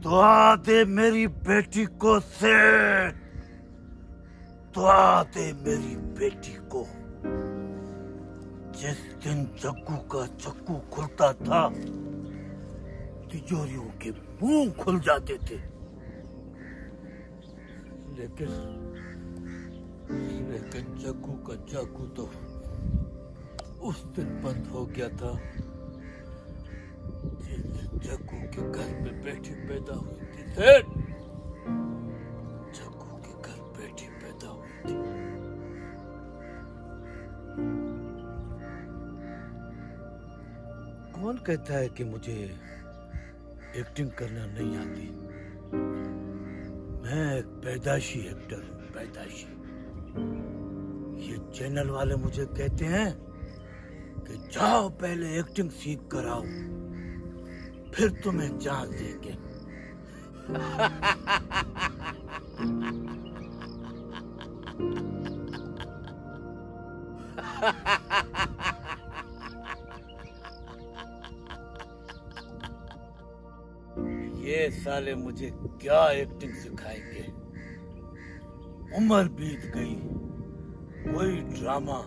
दुआ दे मेरी बेटी को सेठ, दुआ दे मेरी बेटी को। जिस दिन जग्गू का चक्कू खुलता था, तिजोरियों के मुंह खुल जाते थे, लेकिन जग्गू का चाकू तो उस दिन बंद हो गया था जिस दिन जग्गू के घर में बेटी पैदा हुई थी। सेठ, जग्गू के घर बेटी पैदा हुई थी। कौन कहता है कि मुझे एक्टिंग करना नहीं आती? मैं एक पैदाशी एक्टर हूं, पैदाशी। ये चैनल वाले मुझे कहते हैं कि जाओ पहले एक्टिंग सीख कर आओ, फिर तुम्हें चांस देंगे। ये साले मुझे क्या एक्टिंग सिखाएंगे? उम्र बीत गई, कोई ड्रामा,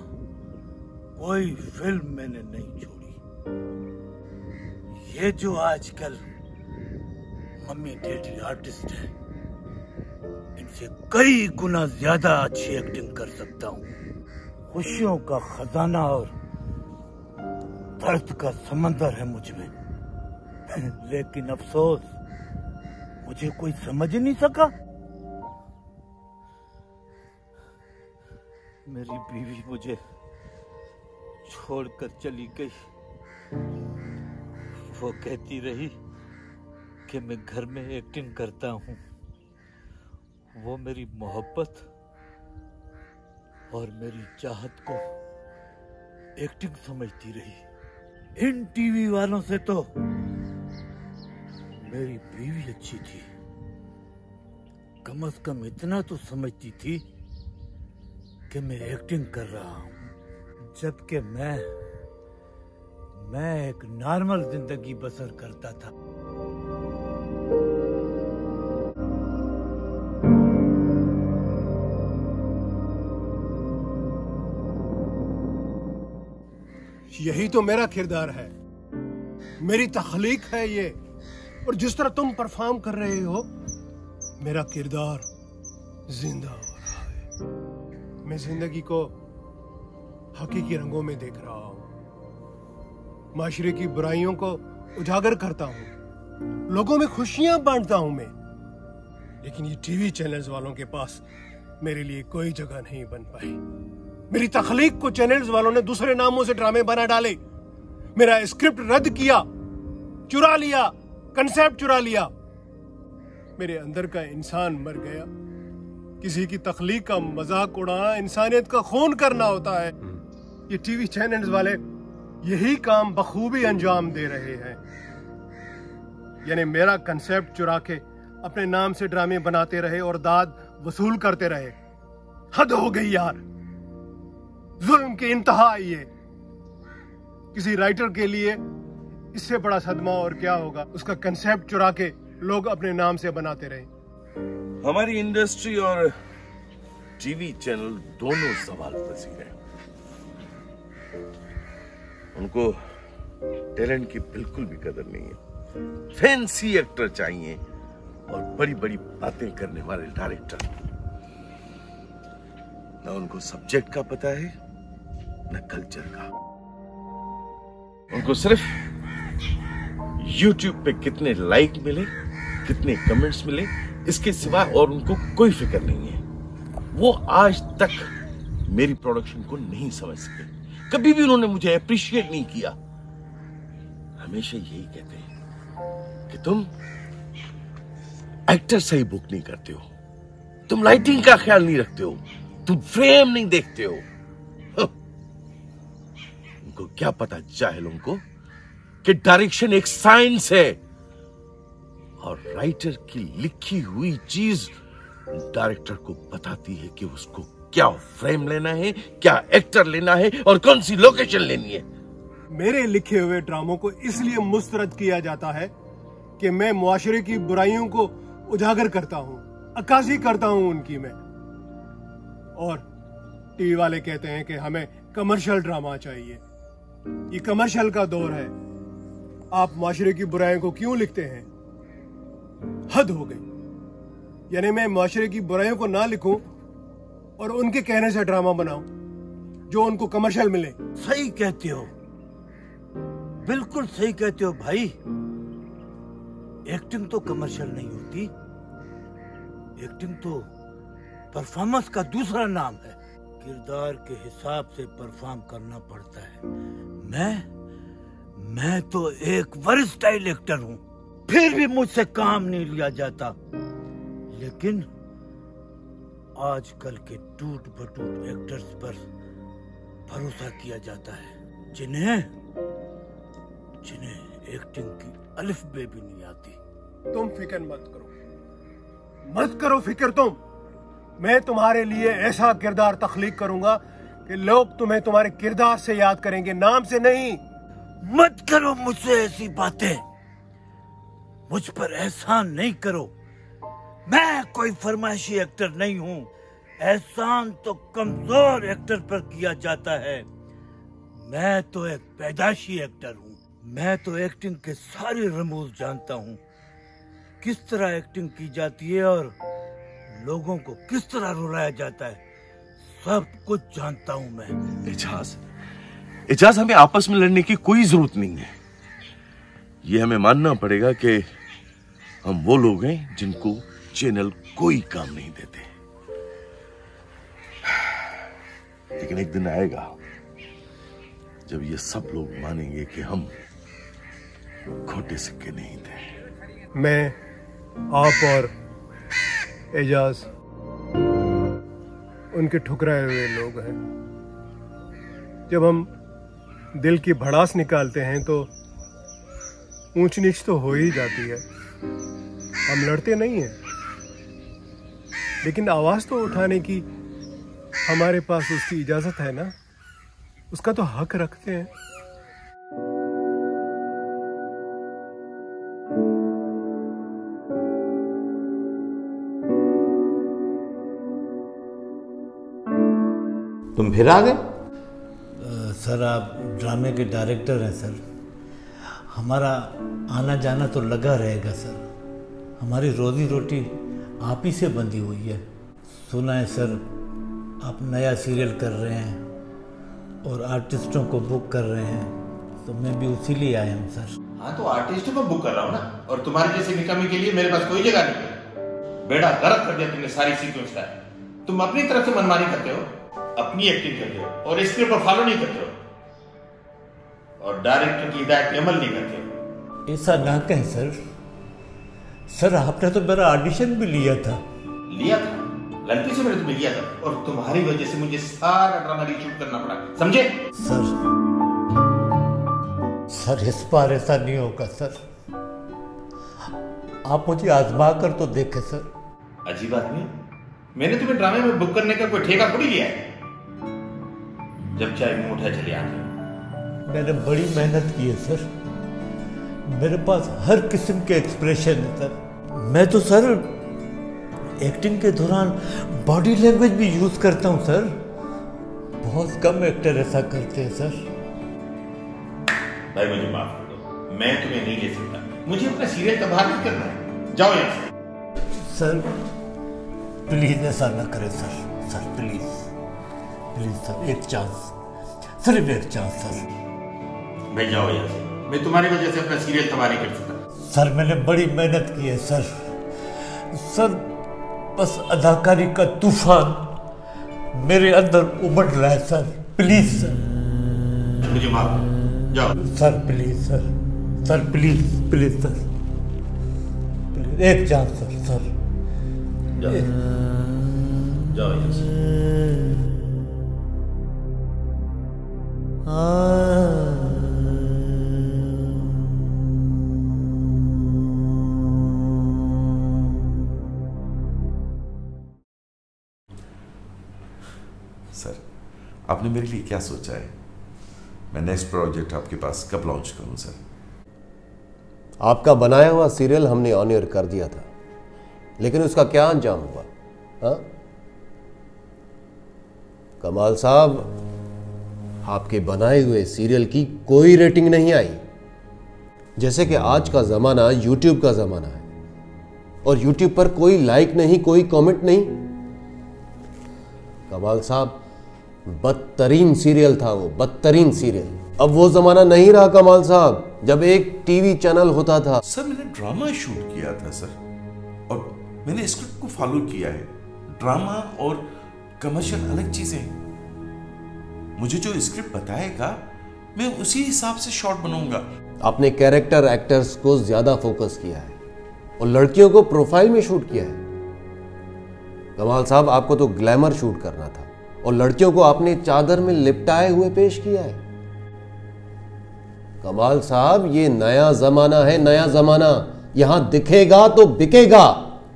कोई फिल्म मैंने नहीं छोड़ी। ये जो आजकल मम्मी डैडी आर्टिस्ट हैं, इनसे कई गुना ज्यादा अच्छी एक्टिंग कर सकता हूँ। खुशियों का खजाना और दर्द का समंदर है मुझ में, लेकिन अफसोस मुझे कोई समझ नहीं सका। मेरी बीवी मुझे छोड़कर चली गई। वो कहती रही कि मैं घर में एक्टिंग करता हूँ। वो मेरी मोहब्बत और मेरी चाहत को एक्टिंग समझती रही। इन टीवी वालों से तो मेरी बीवी अच्छी थी, कम से कम इतना तो समझती थी कि मैं एक्टिंग कर रहा हूं, जबकि मैं एक नॉर्मल जिंदगी बसर करता था। यही तो मेरा किरदार है, मेरी तख्लीक है ये। और जिस तरह तुम परफॉर्म कर रहे हो, मेरा किरदार जिंदा हो रहा है। मैं जिंदगी को हकीकी रंगों में देख रहा हूं, माशरे की बुराइयों को उजागर करता हूं, लोगों में खुशियां बांटता हूं मैं। लेकिन ये टीवी चैनल्स वालों के पास मेरे लिए कोई जगह नहीं बन पाई। मेरी तख्लीक को चैनल्स वालों ने दूसरे नामों से ड्रामे बना डाले, मेरा स्क्रिप्ट रद्द किया, चुरा लिया, कंसेप्ट चुरा लिया। मेरे अंदर का इंसान मर गया। किसी की तख्लीक का मजाक उड़ाना इंसानियत का खून करना होता है। ये टीवी चैनल्स वाले यही काम बखूबी अंजाम दे रहे हैं, यानी मेरा कंसेप्ट चुरा के अपने नाम से ड्रामे बनाते रहे और दाद वसूल करते रहे। हद हो गई यार, जुल्म की इंतहा आई है। किसी राइटर के लिए इससे बड़ा सदमा और क्या होगा? उसका कंसेप्ट चुरा के लोग अपने नाम से बनाते रहे। हमारी इंडस्ट्री और टीवी चैनल दोनों सवाल पसीर हैं। उनको टैलेंट की बिल्कुल भी कदर नहीं है। फैंसी एक्टर चाहिए और बड़ी बड़ी बातें करने वाले डायरेक्टर। ना उनको सब्जेक्ट का पता है, ना कल्चर का। उनको सिर्फ YouTube पे कितने लाइक मिले, कितने कमेंट्स मिले, इसके सिवा और उनको कोई फिक्र नहीं है। वो आज तक मेरी प्रोडक्शन को नहीं समझ सके। कभी भी उन्होंने मुझे अप्रिशिएट नहीं किया। हमेशा यही कहते हैं कि तुम एक्टर सही बुक नहीं करते हो, तुम लाइटिंग का ख्याल नहीं रखते हो, तुम फ्रेम नहीं देखते हो। उनको क्या पता जाहिलों को कि डायरेक्शन एक साइंस है और राइटर की लिखी हुई चीज डायरेक्टर को बताती है कि उसको क्या फ्रेम लेना है, क्या एक्टर लेना है और कौन सी लोकेशन लेनी है। मेरे लिखे हुए ड्रामों को इसलिए मुस्तरद किया जाता है कि मैं मुआशरे की बुराइयों को उजागर करता हूं, अक्कासी करता हूं उनकी मैं। और टीवी वाले कहते हैं कि हमें कमर्शियल ड्रामा चाहिए। ये कमर्शियल का दौर है। आप मुआशरे की बुराइयों को क्यों लिखते हैं? हद हो गई। यानी मैं मुआशरे की बुराइयों को ना लिखूं और उनके कहने से ड्रामा बनाऊं जो उनको कमर्शियल मिले। सही कहते हो, बिल्कुल सही कहते हो भाई। एक्टिंग तो कमर्शियल नहीं होती, एक्टिंग तो परफॉर्मेंस का दूसरा नाम है। किरदार के हिसाब से परफॉर्म करना पड़ता है। मैं तो एक वर्सटाइल एक्टर हूं, फिर भी मुझसे काम नहीं लिया जाता। लेकिन आजकल के टूट बटूट एक्टर्स पर भरोसा किया जाता है, जिन्हें एक्टिंग की अलिफ बे भी नहीं आती। तुम फिक्र मत करो फिक्र तुम। मैं तुम्हारे लिए ऐसा किरदार तख्लीक करूंगा कि लोग तुम्हें तुम्हारे किरदार से याद करेंगे, नाम से नहीं। मत करो मुझसे ऐसी बातें, मुझ पर एहसान नहीं करो। मैं कोई फरमाइशी एक्टर नहीं हूं। एहसान तो कमजोर एक्टर पर किया जाता है। मैं तो एक पैदाशी एक्टर हूं। मैं तो एक्टिंग के सारे रमूज जानता हूं, किस तरह एक्टिंग की जाती है और लोगों को किस तरह रुलाया जाता है, सब कुछ जानता हूं मैं। एजाज, हमें आपस में लड़ने की कोई जरूरत नहीं है। ये हमें मानना पड़ेगा कि हम वो लोग हैं जिनको चैनल कोई काम नहीं देते। लेकिन एक दिन आएगा जब ये सब लोग मानेंगे कि हम खोटे सिक्के नहीं थे। मैं, आप और एजाज उनके ठुकराए हुए लोग हैं। जब हम दिल की भड़ास निकालते हैं तो ऊंच नीच तो हो ही जाती है। हम लड़ते नहीं हैं, लेकिन आवाज तो उठाने की हमारे पास उसकी इजाजत है ना, उसका तो हक रखते हैं। तुम फिर आ गए? सर, आप ड्रामे के डायरेक्टर हैं सर। हमारा आना जाना तो लगा रहेगा सर। हमारी रोजी रोटी आप ही से बंधी हुई है। सुना है सर आप नया सीरियल कर रहे हैं और आर्टिस्टों को बुक कर रहे हैं, तो मैं भी उसी लिए आया हूँ सर। हाँ, तो आर्टिस्टों को बुक कर रहा हूँ ना, और तुम्हारे जैसे निकामी के लिए मेरे पास कोई जगह नहीं है। बेड़ा गर्क कर दिया तुमने सारी सीक्वेंस का। तुम अपनी तरफ से मनमानी करते हो, अपनी एक्टिंग करते हो और स्क्रिप्ट को फॉलो नहीं करते हो और डायरेक्टर की हिदायत पे अमल नहीं करते हो। ऐसा ना कहें सर। सर, आपने तो मेरा ऑडिशन भी लिया था। गलती से मैंने तुम्हें लिया था और तुम्हारी वजह से मुझे सारा ड्रामा रीशूट करना पड़ा, समझे? सर इस बार ऐसा नहीं होगा सर। आप मुझे आजमा कर तो देखें सर। अजीब आदमी, मैंने तुम्हें ड्रामे में बुक करने का कोई ठेका थोड़ी लिया है। जब चाहे मुंह उठाए चले आते। मैंने बड़ी मेहनत की है सर। मेरे पास हर किस्म के एक्सप्रेशन है सर। मैं तो सर एक्टिंग के दौरान बॉडी लैंग्वेज भी यूज करता हूं सर। बहुत कम एक्टर ऐसा करते हैं सर। भाई मुझे माफ कर दो, मैं तुम्हें नहीं ले सकता। मुझे अपना सीरियल तबाह नहीं करना है। जाओ यहाँ से। सर प्लीज ऐसा ना करें सर। सर प्लीज सर, एक चांस, सिर्फ एक चांस सर। भाई जाओ यहाँ से। मैं तुम्हारी वजह से अपना सीरियल तबाह नहीं कर सकता। सर मैंने बड़ी मेहनत की है सर। सर बस अदाकारी का तूफान मेरे अंदर उमड़ रहा है सर। प्लीज सर, मुझे माफ करो, जाओ sir. Please sir, sir please sir, please एक चांस सर। जाओ यहाँ से। सर, आपने मेरे लिए क्या सोचा है? मैं नेक्स्ट प्रोजेक्ट आपके पास कब लॉन्च करूं सर? आपका बनाया हुआ सीरियल हमने ऑन एयर कर दिया था, लेकिन उसका क्या अंजाम हुआ? हाँ कमाल साहब, आपके बनाए हुए सीरियल की कोई रेटिंग नहीं आई। जैसे कि आज का जमाना यूट्यूब का जमाना है और यूट्यूब पर कोई लाइक नहीं, कोई कमेंट नहीं। कमाल साहब, बदतरीन सीरियल था वो, बदतरीन सीरियल। अब वो जमाना नहीं रहा कमाल साहब, जब एक टीवी चैनल होता था। सर मैंने ड्रामा शूट किया था सर, और मैंने स्क्रिप्ट को फॉलो किया है। ड्रामा और कमर्शियल अलग चीजें हैं। मुझे जो स्क्रिप्ट बताएगा मैं उसी हिसाब से शॉट बनाऊंगा। आपने कैरेक्टर एक्टर्स को ज्यादा फोकस किया है और लड़कियों को प्रोफाइल में शूट किया है। कमाल साहब, आपको तो ग्लैमर शूट करना था और लड़कियों को आपने चादर में लिपटाए हुए पेश किया है। कमाल साहब, ये नया जमाना है, नया जमाना। यहां दिखेगा तो बिकेगा।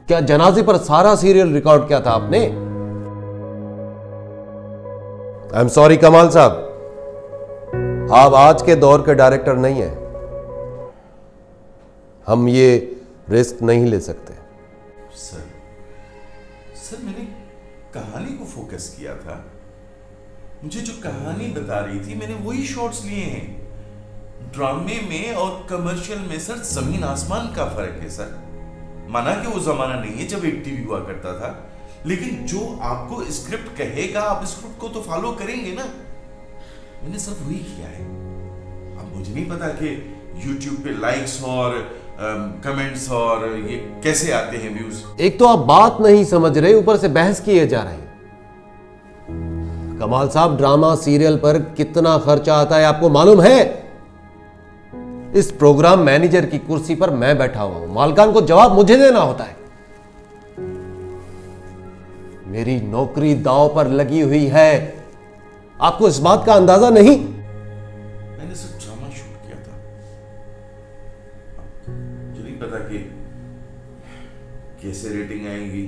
क्या जनाजे पर सारा सीरियल रिकॉर्ड किया था आपने? आई एम सॉरी कमाल साहब, आप आज के दौर के डायरेक्टर नहीं है। हम ये रिस्क नहीं ले सकते। सर मैंने कहानी को फोकस किया था। मुझे जो कहानी बता रही थी मैंने वही शॉट्स लिए हैं। ड्रामे में और कमर्शियल में सर जमीन आसमान का फर्क है सर। माना कि वो जमाना नहीं है जब एक टीवी हुआ करता था, लेकिन जो आपको स्क्रिप्ट कहेगा आप स्क्रिप्ट को तो फॉलो करेंगे ना। मैंने सिर्फ वही किया है। अब मुझे नहीं पता कि YouTube पे लाइक्स और कमेंट्स और ये कैसे आते हैं व्यूज। एक तो आप बात नहीं समझ रहे, ऊपर से बहस किए जा रहे हैं। कमाल साहब, ड्रामा सीरियल पर कितना खर्चा आता है आपको मालूम है? इस प्रोग्राम मैनेजर की कुर्सी पर मैं बैठा हुआ हूं, मालकान को जवाब मुझे देना होता है। मेरी नौकरी दांव पर लगी हुई है। आपको इस बात का अंदाजा नहीं? मैंने सिर्फ ड्रामा शूट किया था। मुझे नहीं पता कि कैसे रेटिंग आएगी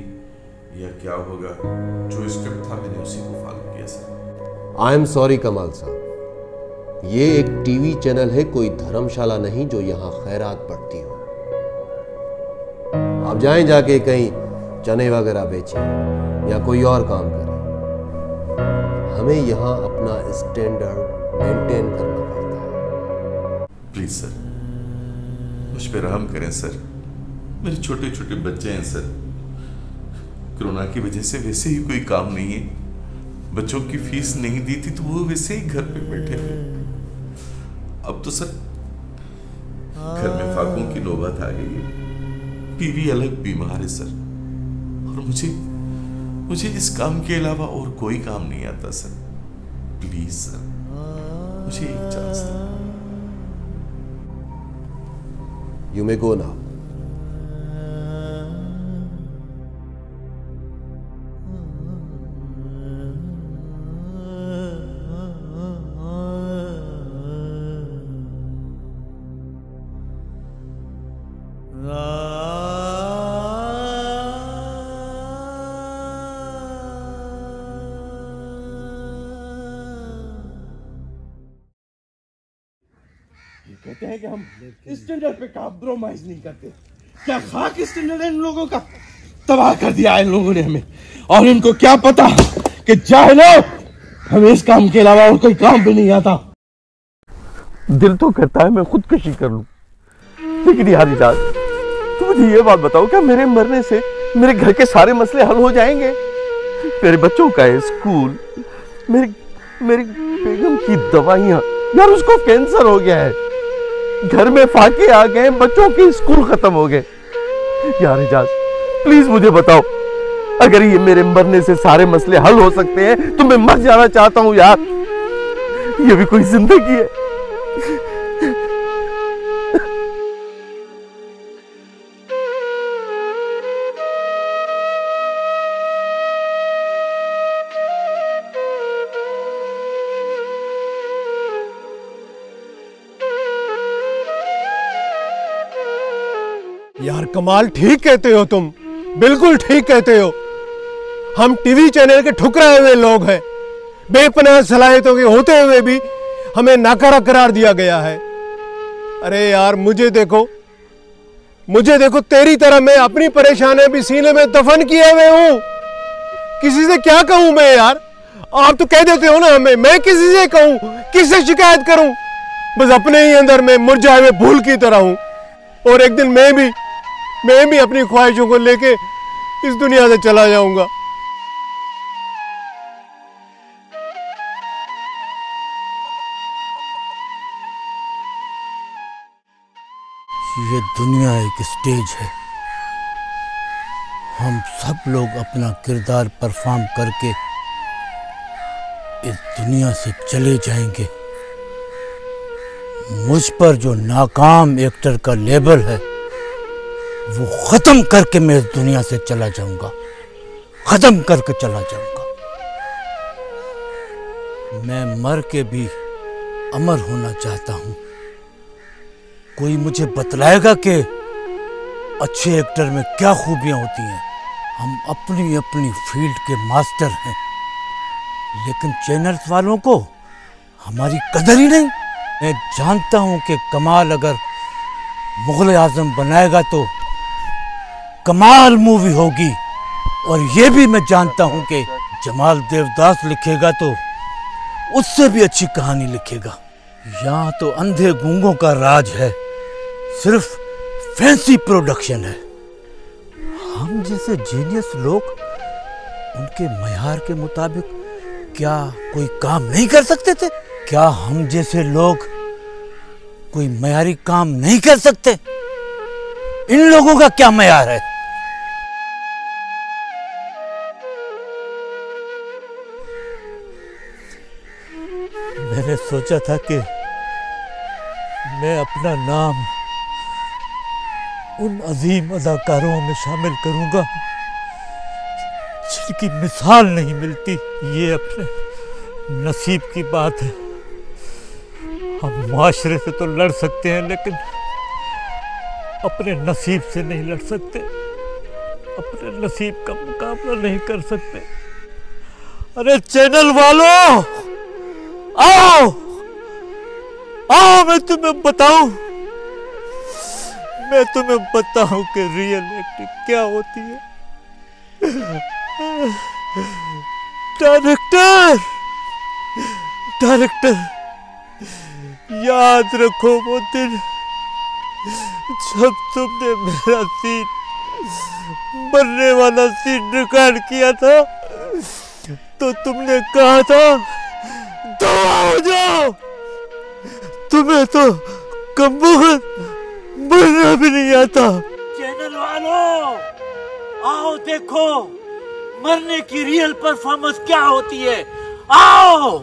या क्या होगा। जो स्क्रिप्ट था मैंने उसी को फॉलो किया सर। आई एम सॉरी कमाल साहब, ये एक टीवी चैनल है, कोई धर्मशाला नहीं जो यहां खैरात पड़ती हो। आप जाएं, जाके कहीं चने वगैरह बेचें या कोई और काम करें। हमें यहां अपना स्टैंडर्ड मेंटेन करना पड़ता है। प्लीज सर, मुझ पे रहम करें सर। मेरे छोटे छोटे बच्चे हैं सर। कोरोना की वजह से वैसे ही कोई काम नहीं है। बच्चों की फीस नहीं दी थी तो वो वैसे ही घर पे बैठे हुए। अब तो सर घर में फाकों की नौबत आ गई है। बीवी अलग बीमार है सर, और मुझे इस काम के अलावा और कोई काम नहीं आता सर। प्लीज सर, मुझे एक चांस दें। You may go now. कहते हैं कि हम स्टैंडर्ड पे कॉम्प्रोमाइज नहीं करते। क्या खाक स्टैंडर्ड है इन लोगों का? तबाह कर दिया है इन लोगों ने हमें। और इनको क्या पता कि जाहिलो, हमें इस काम के अलावा और कोई काम भी नहीं आता। दिल तो करता है मैं खुदकुशी कर लूं, लेकिन यार इजाज, तू मुझे ये बात बताओ, क्या मेरे मरने से मेरे घर के सारे मसले हल हो जाएंगे? मेरे बच्चों का स्कूल, मेरी बेगम की दवाइयां, यार उसको कैंसर हो गया है, घर में फाके आ गए, बच्चों के स्कूल खत्म हो गए। यार इजाज, प्लीज मुझे बताओ, अगर ये मेरे मरने से सारे मसले हल हो सकते हैं तो मैं मर जाना चाहता हूं यार। ये भी कोई जिंदगी है? यार कमाल, ठीक कहते हो तुम, बिल्कुल ठीक कहते हो। हम टीवी चैनल के ठुकराए हुए लोग हैं। बेपनाह सलाहियतों के होते हुए भी हमें नाकारा करार दिया गया है। अरे यार मुझे देखो, मुझे देखो, तेरी तरह मैं अपनी परेशानियां भी सीने में दफन किए हुए हूं। किसी से क्या कहूं मैं यार? आप तो कह देते हो ना हमें, मैं किसी से कहूं, किससे शिकायत करूं? बस अपने ही अंदर में मुरझाए हुए फूल की तरह हूं। और एक दिन मैं भी अपनी ख्वाहिशों को लेके इस दुनिया से चला जाऊंगा। ये दुनिया एक स्टेज है। हम सब लोग अपना किरदार परफॉर्म करके इस दुनिया से चले जाएंगे। मुझ पर जो नाकाम एक्टर का लेबल है वो खत्म करके मैं इस दुनिया से चला जाऊंगा, खत्म करके चला जाऊंगा। मैं मर के भी अमर होना चाहता हूं। कोई मुझे बतलाएगा कि अच्छे एक्टर में क्या खूबियां होती हैं। हम अपनी अपनी फील्ड के मास्टर हैं, लेकिन चैनल्स वालों को हमारी कदर ही नहीं। मैं जानता हूं कि कमाल अगर मुगल आजम बनाएगा तो कमाल मूवी होगी, और ये भी मैं जानता हूं कि जमाल देवदास लिखेगा तो उससे भी अच्छी कहानी लिखेगा। यहाँ तो अंधे गूंगों का राज है, सिर्फ फैंसी प्रोडक्शन है। हम जैसे जीनियस लोग उनके मयार के मुताबिक क्या कोई काम नहीं कर सकते थे? क्या हम जैसे लोग कोई मयारी काम नहीं कर सकते? इन लोगों का क्या मयार है? मैंने सोचा था कि मैं अपना नाम उन अजीम अदाकारों में शामिल करूंगा जिनकी मिसाल नहीं मिलती। ये अपने नसीब की बात है। हम माशरे से तो लड़ सकते हैं, लेकिन अपने नसीब से नहीं लड़ सकते, अपने नसीब का मुकाबला नहीं कर सकते। अरे चैनल वालों, आओ आओ, मैं तुम्हें बताऊं कि रियल एक्टिंग क्या होती है। डायरेक्टर याद रखो वो दिन जब तुमने मेरा सीन, मरने वाला सीन रिकॉर्ड किया था, तो तुमने कहा था तो हो जाओ, तुम्हें तो कमबख्त मरना भी नहीं आता। चैनल वालों, आओ देखो मरने की रियल परफॉर्मेंस क्या होती है। आओ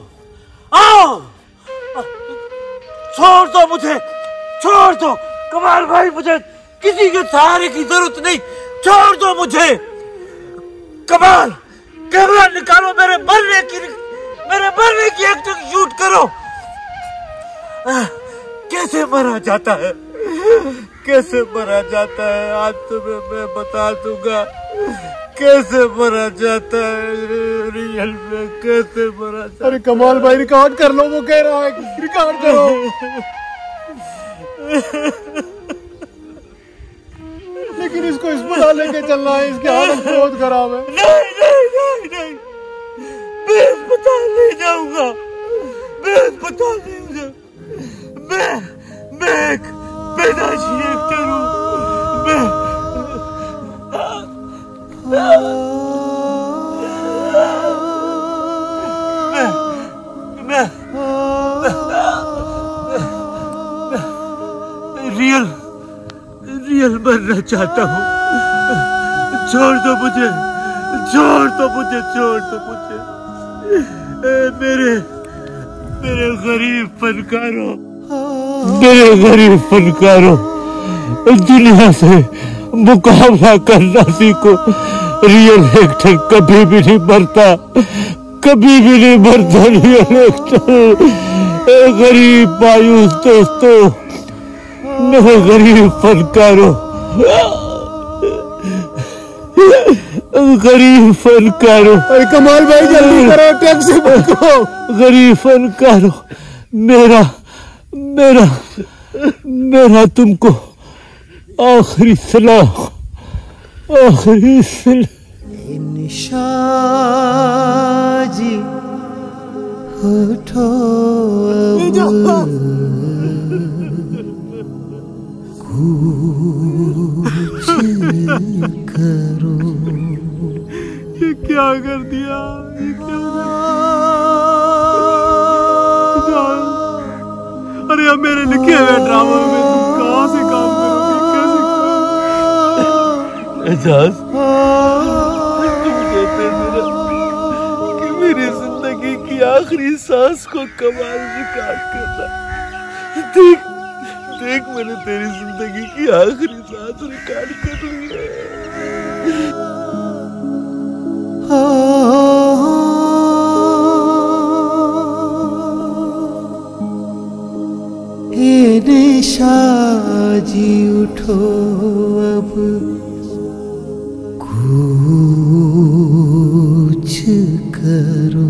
आओ, छोड़ दो मुझे, छोड़ दो कमाल भाई, मुझे किसी के सहारे की जरूरत नहीं, छोड़ दो मुझे। कमाल, कैमरा निकालो, मेरे मरने की एक्टिंग शूट करो। कैसे मरा जाता है, कैसे मरा जाता है, आज तुम्हें मैं बता दूंगा कैसे मरा जाता है रियल में, कैसे मरा जाता है। अरे कमाल भाई, रिकॉर्ड कर लो, वो कह रहा है रिकॉर्ड करो। लेकिन इसको अस्पताल लेके चलना है, इसकी हालत बहुत खराब है। नहीं, मैं अस्पताल नहीं जाऊंगा, मैं अस्पताल नहीं जाऊंगा। मैं एक पैदाइशी एक्टर हूँ। मैं रियल बनना चाहता हूँ। छोड़ दो मुझे। मेरे गरीब फनकारों, दुनिया से मुकाबला करना सीखो। रियल एक्टर कभी भी नहीं मरता रियल एक्टर। गरीब मायूस दोस्तों, मेरे गरीब फनकारों, अरे कमाल भाई जल्दी करो, टैक्सी बुको। गरीब फनकारों, मेरा तुमको आखिरी सलाह, आखिरी सलाह। निशाजी उठो कुछ करो। ये क्या कर दिया, ये क्या अरे अब मेरे लिखे हुए ड्रामा में तुम कहाँ से काम करोगे, कैसे करोगे? एजाज, तुम कहते थे कि मेरी जिंदगी की आखिरी सांस को कमाल रिकॉर्ड करना। देख देख, मैंने तेरी जिंदगी की आखिरी सांस रिकॉर्ड कर ली है। निशाजी उठो अब कुछ करो।